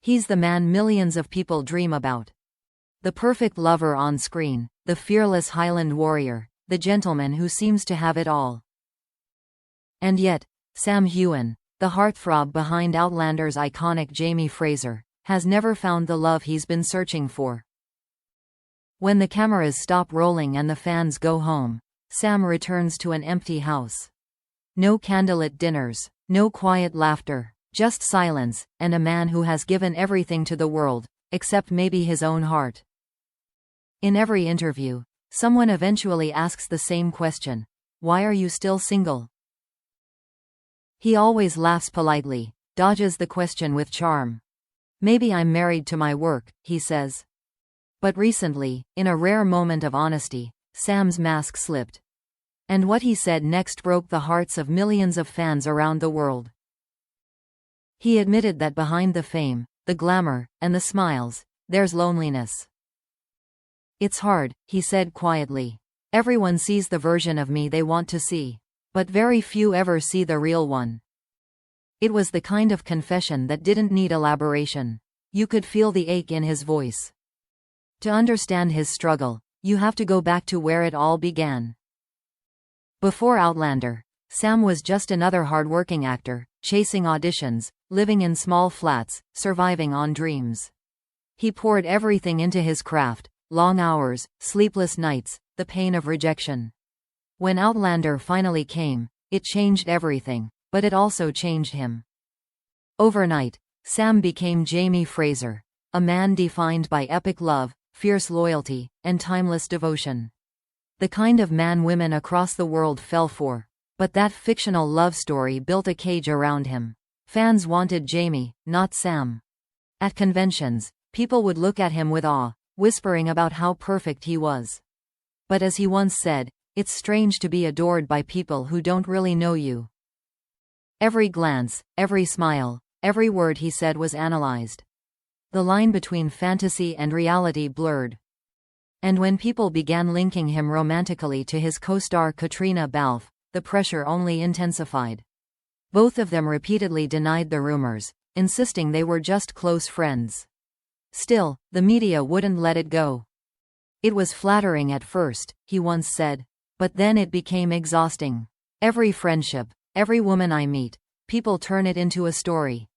He's the man millions of people dream about. The perfect lover on screen, the fearless Highland warrior, the gentleman who seems to have it all. And yet, Sam Heughan, the heartthrob behind Outlander's iconic Jamie Fraser, has never found the love he's been searching for. When the cameras stop rolling and the fans go home, Sam returns to an empty house. No candlelit dinners, no quiet laughter, just silence, and a man who has given everything to the world, except maybe his own heart. In every interview, someone eventually asks the same question: why are you still single? He always laughs politely, dodges the question with charm. Maybe I'm married to my work, he says. But recently, in a rare moment of honesty, Sam's mask slipped. And what he said next broke the hearts of millions of fans around the world. He admitted that behind the fame, the glamour, and the smiles, there's loneliness. It's hard, he said quietly. Everyone sees the version of me they want to see. But very few ever see the real one. It was the kind of confession that didn't need elaboration. You could feel the ache in his voice. To understand his struggle, you have to go back to where it all began. Before Outlander, Sam was just another hard-working actor, chasing auditions, living in small flats, surviving on dreams. He poured everything into his craft: long hours, sleepless nights, the pain of rejection. When Outlander finally came, it changed everything, but it also changed him. Overnight, Sam became Jamie Fraser, a man defined by epic love, fierce loyalty, and timeless devotion. The kind of man women across the world fell for. But that fictional love story built a cage around him. Fans wanted Jamie, not Sam. At conventions, people would look at him with awe, whispering about how perfect he was. But as he once said, it's strange to be adored by people who don't really know you. Every glance, every smile, every word he said was analyzed. The line between fantasy and reality blurred. And when people began linking him romantically to his co-star Katrina Balfe, the pressure only intensified. Both of them repeatedly denied the rumors, insisting they were just close friends. Still, the media wouldn't let it go. It was flattering at first, he once said. But then it became exhausting. Every friendship, every woman I meet, people turn it into a story.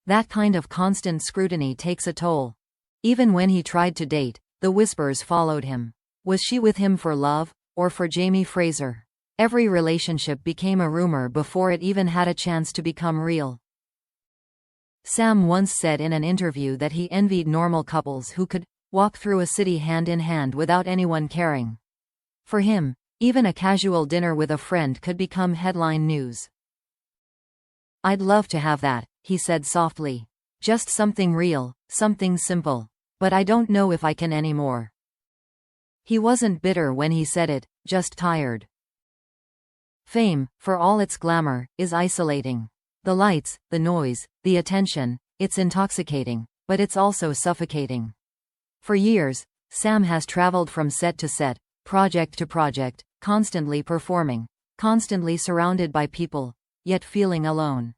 That kind of constant scrutiny takes a toll. Even when he tried to date, the whispers followed him. Was she with him for love, or for Jamie Fraser? Every relationship became a rumor before it even had a chance to become real. Sam once said in an interview that he envied normal couples who could walk through a city hand in hand without anyone caring. For him, even a casual dinner with a friend could become headline news. I'd love to have that, he said softly. Just something real, something simple. But I don't know if I can anymore. He wasn't bitter when he said it, just tired. Fame, for all its glamour, is isolating. The lights, the noise, the attention, it's intoxicating, but it's also suffocating. For years, Sam has traveled from set to set, project to project, constantly performing, constantly surrounded by people, yet feeling alone.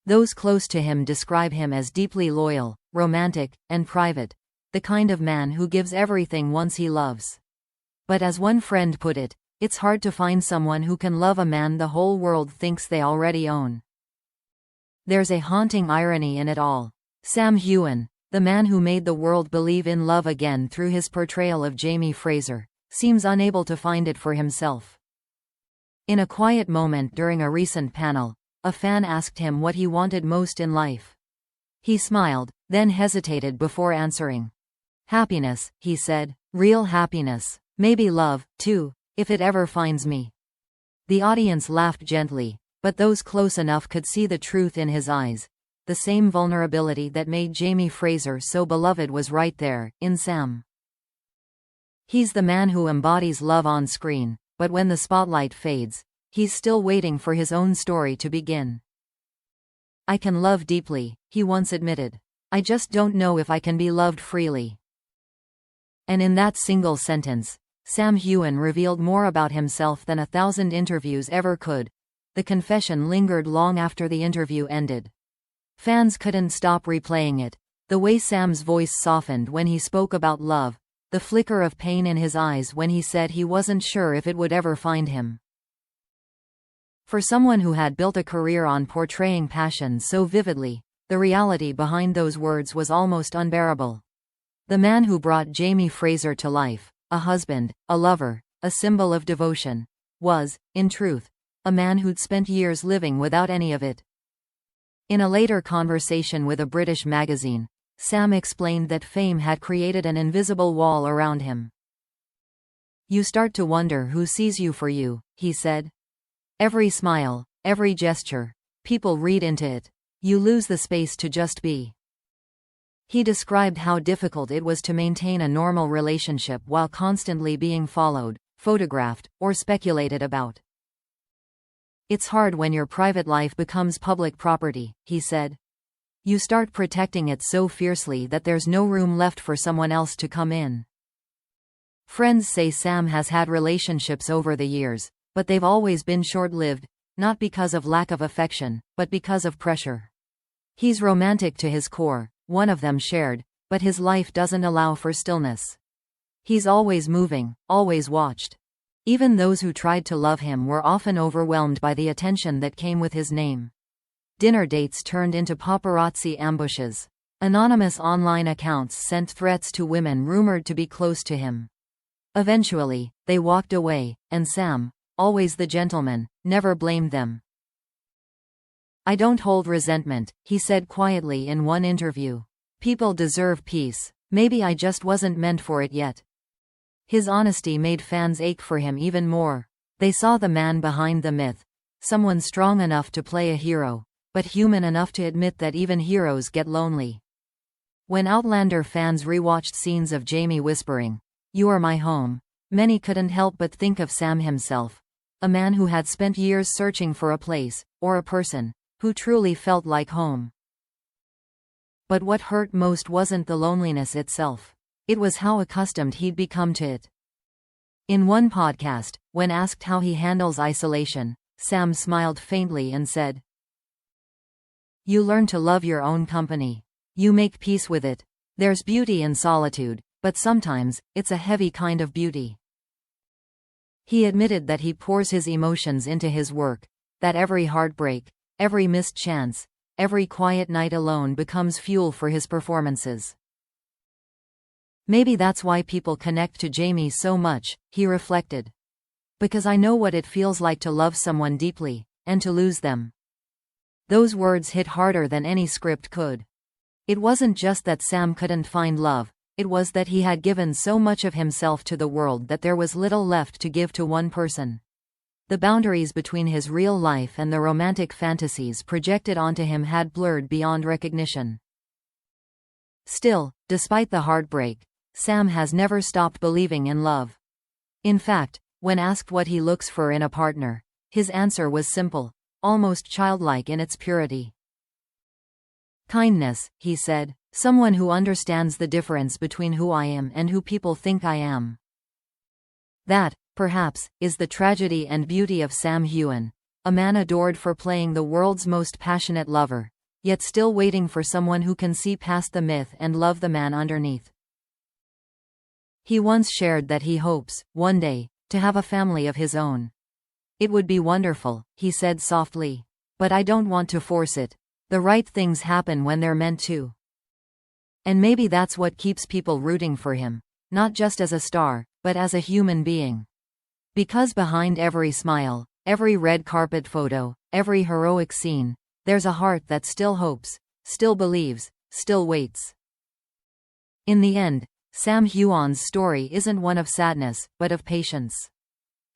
Those close to him describe him as deeply loyal, romantic, and private, the kind of man who gives everything once he loves. But as one friend put it, it's hard to find someone who can love a man the whole world thinks they already own. There's a haunting irony in it all. Sam Heughan, the man who made the world believe in love again through his portrayal of Jamie Fraser, seems unable to find it for himself. In a quiet moment during a recent panel, a fan asked him what he wanted most in life. He smiled, then hesitated before answering. Happiness, he said, real happiness. Maybe love, too, if it ever finds me. The audience laughed gently, but those close enough could see the truth in his eyes. The same vulnerability that made Jamie Fraser so beloved was right there, in Sam. He's the man who embodies love on screen, but when the spotlight fades, he's still waiting for his own story to begin. I can love deeply, he once admitted. I just don't know if I can be loved freely. And in that single sentence, Sam Heughan revealed more about himself than 1,000 interviews ever could. The confession lingered long after the interview ended. Fans couldn't stop replaying it. The way Sam's voice softened when he spoke about love, the flicker of pain in his eyes when he said he wasn't sure if it would ever find him. For someone who had built a career on portraying passion so vividly, the reality behind those words was almost unbearable. The man who brought Jamie Fraser to life, a husband, a lover, a symbol of devotion, was, in truth, a man who'd spent years living without any of it. In a later conversation with a British magazine, Sam explained that fame had created an invisible wall around him. "You start to wonder who sees you for you," he said. "Every smile, every gesture, people read into it. You lose the space to just be." He described how difficult it was to maintain a normal relationship while constantly being followed, photographed, or speculated about. "It's hard when your private life becomes public property," he said. "You start protecting it so fiercely that there's no room left for someone else to come in." Friends say Sam has had relationships over the years, but they've always been short-lived, not because of lack of affection, but because of pressure. He's romantic to his core, one of them shared, but his life doesn't allow for stillness. He's always moving, always watched. Even those who tried to love him were often overwhelmed by the attention that came with his name. Dinner dates turned into paparazzi ambushes. Anonymous online accounts sent threats to women rumored to be close to him. Eventually, they walked away, and Sam, always the gentleman, never blamed them. "I don't hold resentment," he said quietly in one interview. "People deserve peace. Maybe I just wasn't meant for it yet." His honesty made fans ache for him even more. They saw the man behind the myth, someone strong enough to play a hero, but human enough to admit that even heroes get lonely. When Outlander fans rewatched scenes of Jamie whispering, "You are my home," many couldn't help but think of Sam himself, a man who had spent years searching for a place, or a person, who truly felt like home. But what hurt most wasn't the loneliness itself. It was how accustomed he'd become to it. In one podcast, when asked how he handles isolation, Sam smiled faintly and said, "You learn to love your own company. You make peace with it. There's beauty in solitude, but sometimes, it's a heavy kind of beauty." He admitted that he pours his emotions into his work, that every heartbreak, every missed chance, every quiet night alone becomes fuel for his performances. "Maybe that's why people connect to Jamie so much," he reflected. "Because I know what it feels like to love someone deeply, and to lose them." Those words hit harder than any script could. It wasn't just that Sam couldn't find love, it was that he had given so much of himself to the world that there was little left to give to one person. The boundaries between his real life and the romantic fantasies projected onto him had blurred beyond recognition. Still, despite the heartbreak, Sam has never stopped believing in love. In fact, when asked what he looks for in a partner, his answer was simple, almost childlike in its purity. "Kindness," he said, "someone who understands the difference between who I am and who people think I am." That, perhaps, is the tragedy and beauty of Sam Heughan, a man adored for playing the world's most passionate lover, yet still waiting for someone who can see past the myth and love the man underneath. He once shared that he hopes, one day, to have a family of his own. "It would be wonderful," he said softly. "But I don't want to force it. The right things happen when they're meant to." And maybe that's what keeps people rooting for him, not just as a star, but as a human being. Because behind every smile, every red carpet photo, every heroic scene, there's a heart that still hopes, still believes, still waits. In the end, Sam Heughan's story isn't one of sadness, but of patience.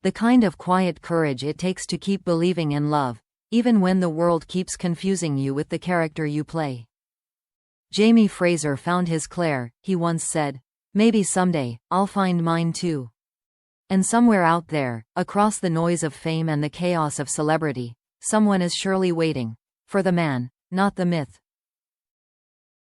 The kind of quiet courage it takes to keep believing in love, even when the world keeps confusing you with the character you play. Jamie Fraser found his Claire, he once said. Maybe someday, I'll find mine too. And somewhere out there, across the noise of fame and the chaos of celebrity, someone is surely waiting. For the man, not the myth.